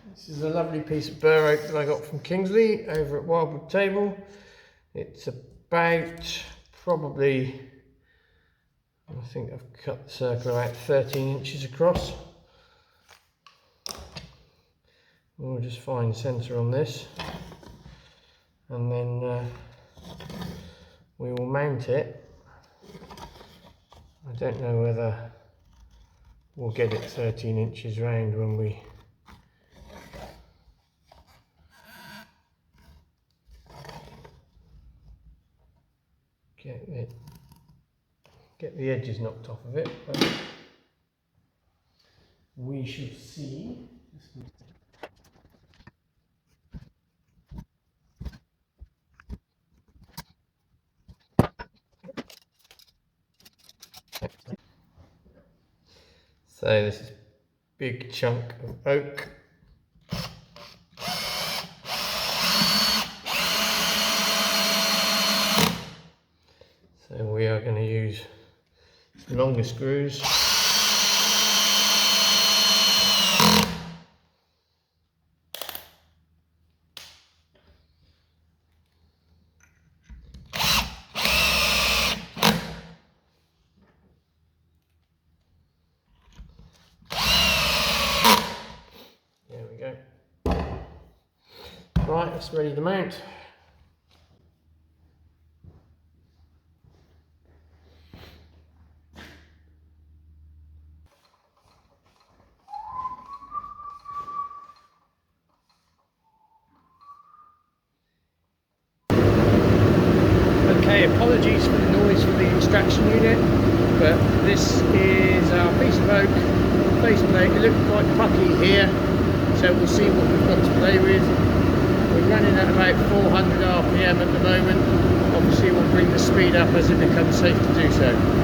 This is a lovely piece of Burr Oak that I got from Kingsley over at Wildwood Table. It's about probably, I think I've cut the circle about 13 inches across. We'll just find centre on this, and then we will mount it. I don't know whether we'll get it 13 inches round when we get the edges knocked off of it, but we shall see. So this is a big chunk of oak. So we are going to use longer screws. There we go. Right, it's ready to mount. Okay, apologies for the noise from the extraction unit, but this is our piece of oak faceplate. It looks quite pucky here, so we'll see what we've got to play with. We're running at about 400 RPM at the moment. Obviously we'll bring the speed up as it becomes safe to do so.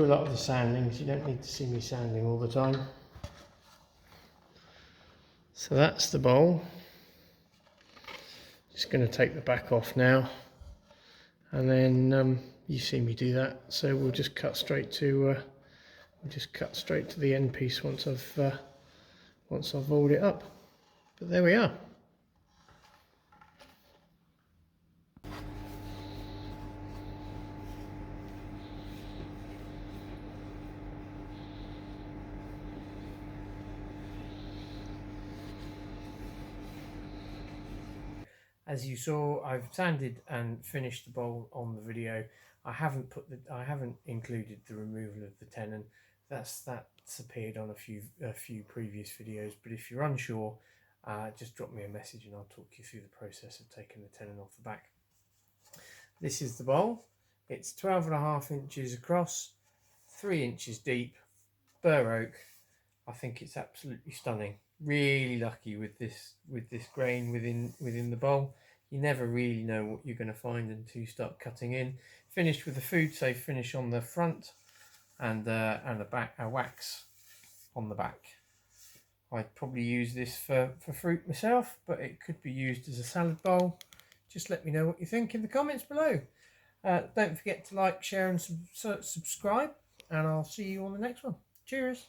do a lot of the sanding, because you don't need to see me sanding all the time. So that's the bowl. Just going to take the back off now, and then you see me do that. So we'll just cut straight to the end piece once I've rolled it up. But there we are. As you saw, I've sanded and finished the bowl on the video. I haven't included the removal of the tenon. That's appeared on a few previous videos. But if you're unsure, just drop me a message and I'll talk you through the process of taking the tenon off the back. This is the bowl. It's 12.5 inches across, 3 inches deep, Burr Oak. I think it's absolutely stunning. Really lucky with this grain within the bowl. You never really know what you're going to find until you start cutting in. Finished with a food safe finish on the front, and a wax on the back. I'd probably use this for fruit myself, but it could be used as a salad bowl. Just let me know what you think in the comments below. Don't forget to like, share and subscribe, and I'll see you on the next one. Cheers.